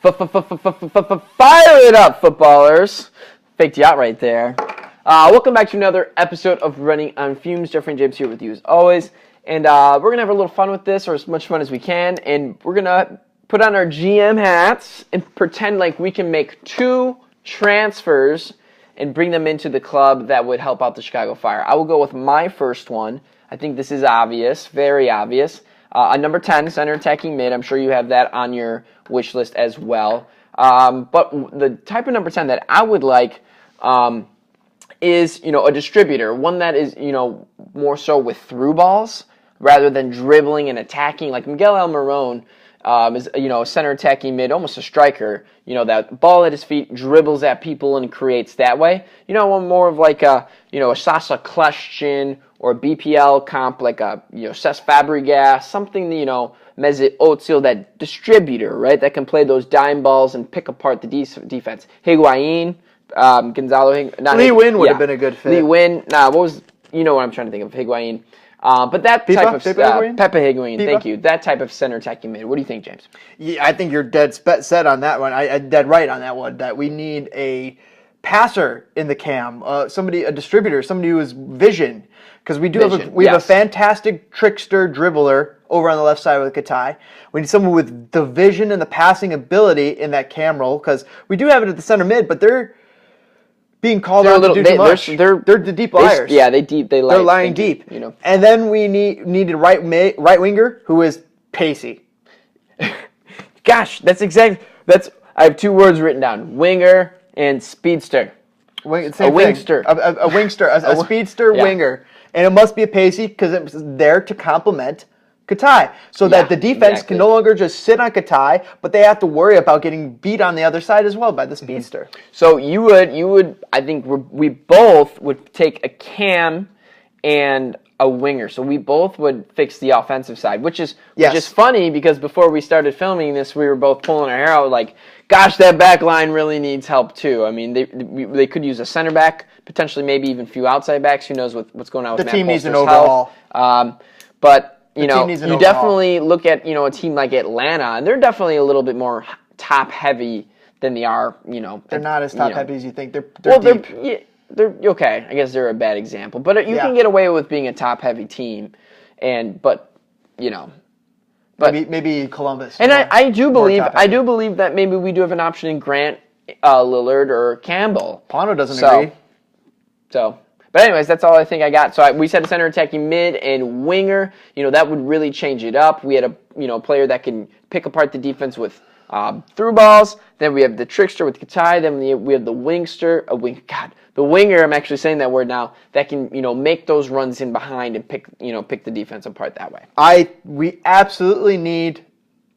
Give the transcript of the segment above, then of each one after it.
Fire it up, footballers. Faked you out right there. Welcome back to another episode of Running on Fumes. Jeffrey and James here with you as always. And we're going to have a little fun with this, or as much fun as we can. And we're going to put on our GM hats and pretend like we can make 2 transfers and bring them into the club that would help out the Chicago Fire. I will go with my first one. I think this is obvious, very obvious. A number 10, center attacking mid. I'm sure you have that on your wish list as well. But the type of number 10 that I would like is, a distributor. One that is, more so with through balls rather than dribbling and attacking. Like Miguel Almiron is, a center attacking mid, almost a striker. That ball at his feet dribbles at people and creates that way. One more of like a Sasa Kleshchin or a BPL comp like a, Cesc Fabregas, something, Mesut Ozil, that distributor, right, that can play those dime balls and pick apart the defense. Higuain, Gonzalo Higuain. Lee Win would have been a good fit. Lee Win, what was, what I'm trying to think of, Higuain. But that type of Pepe Higuain, thank you. That type of center attacking mid. What do you think, James? Yeah, I think you're dead set on that one. I dead right on that one. That we need a passer in the cam, a distributor, somebody who has vision, because we have a fantastic trickster dribbler over on the left side with Katai. We need someone with the vision and the passing ability in that cam role, because we do have it at the center mid, but they're being called out to do too much. They're the deep liars. They're lying deep. And then we need a right winger who is pacey. Gosh, I have 2 words written down: winger and speedster. A wingster, a speedster winger, and it must be a pacey because it's there to complement Katai, so that the defense can no longer just sit on Katai, but they have to worry about getting beat on the other side as well by the speedster. So you would, I think we both would take a cam and a winger. So we both would fix the offensive side, which is funny because before we started filming this, we were both pulling our hair out like, gosh, that back line really needs help too. I mean, they could use a center back, potentially maybe even a few outside backs. Who knows what's going on with the Matt team needs Polster's an overhaul. But you definitely look at a team like Atlanta, and they're definitely a little bit more top heavy than they are. They're not as top heavy as you think. They're deep. They're okay. I guess they're a bad example, but you can get away with being a top heavy team, but maybe Columbus. And I do believe that maybe we do have an option in Grant, Lillard, or Campbell. Pauno doesn't agree. But anyways, that's all I think I got. So we said a center attacking mid and winger. That would really change it up. We had a player that can pick apart the defense with through balls. Then we have the trickster with Katai. Then we have the wingster. The winger. I'm actually saying that word now. That can make those runs in behind and pick the defense apart that way. We absolutely need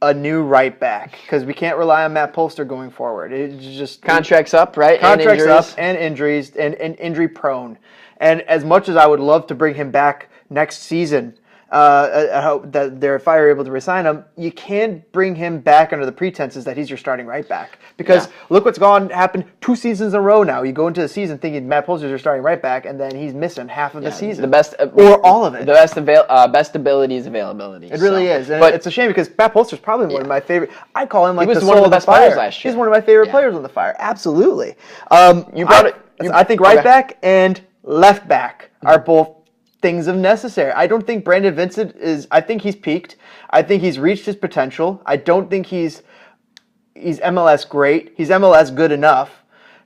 a new right back because we can't rely on Matt Polster going forward. It's just contracts up, right? Contracts up and injuries and injury prone. And as much as I would love to bring him back next season, I hope that their Fire are able to resign him. You can't bring him back under the pretenses that he's your starting right back. Because look what's happened 2 seasons in a row now. You go into the season thinking Matt Polster's your starting right back, and then he's missing half of the season. The best, or all of it. The best ability is availability. It really is. And it's a shame because Matt Polster's probably one of my favorite. I call him like he was the one soul of the best players last year. He's one of my favorite players on the Fire. Absolutely. I think right back and left back are both things of necessary. I don't think Brandon Vincent I think he's peaked. I think he's reached his potential. I don't think he's MLS great. He's MLS good enough.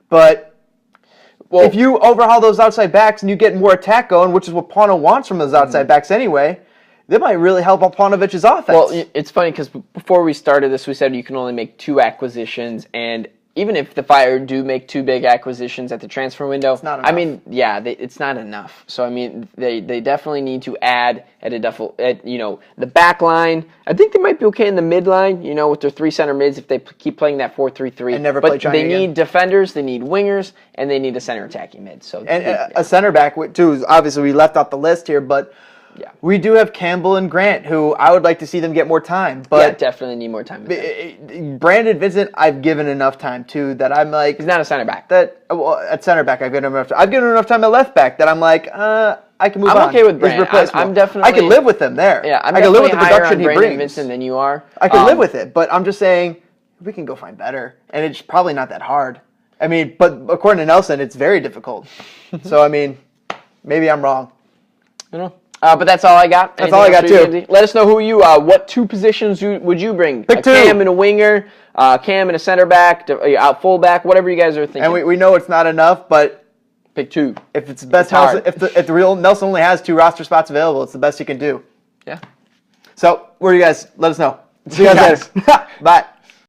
But if you overhaul those outside backs and you get more attack going, which is what Pauno wants from those outside backs anyway, that might really help out Paunovic's offense. Well, it's funny because before we started this, we said you can only make 2 acquisitions, and even if the Fire do make 2 big acquisitions at the transfer window, it's not enough. It's not enough. So they definitely need to add at the back line. I think they might be okay in the mid line, with their 3 center mids if they keep playing that 4-3-3. And never play Johnny again. Need defenders, they need wingers, and they need a center attacking mid. So a center back too. Obviously, we left off the list here, but. Yeah. We do have Campbell and Grant, who I would like to see them get more time. But definitely need more time. Brandon Vincent, I've given enough time to that I'm like he's not a center back. At center back, I've given him enough time. I've given him enough time at left back that I'm like, I can move on. I'm okay with Brandon. I'm definitely. I can live with him there. Yeah, I can live with the production he brings. Vincent than you are. I can live with it, but I'm just saying we can go find better. And it's probably not that hard. I mean, but according to Nelson, it's very difficult. So, I mean, maybe I'm wrong. I don't know. But that's all I got. That's all I got, too. Let us know who you what two positions would you bring? Pick-2. Cam and a winger, Cam and a center back, out fullback, whatever you guys are thinking. And we know it's not enough, but Pick-2. If it's the best Nelson, if the real Nelson only has 2 roster spots available, it's the best he can do. Yeah. So, where are you guys? Let us know. See you guys later. Bye.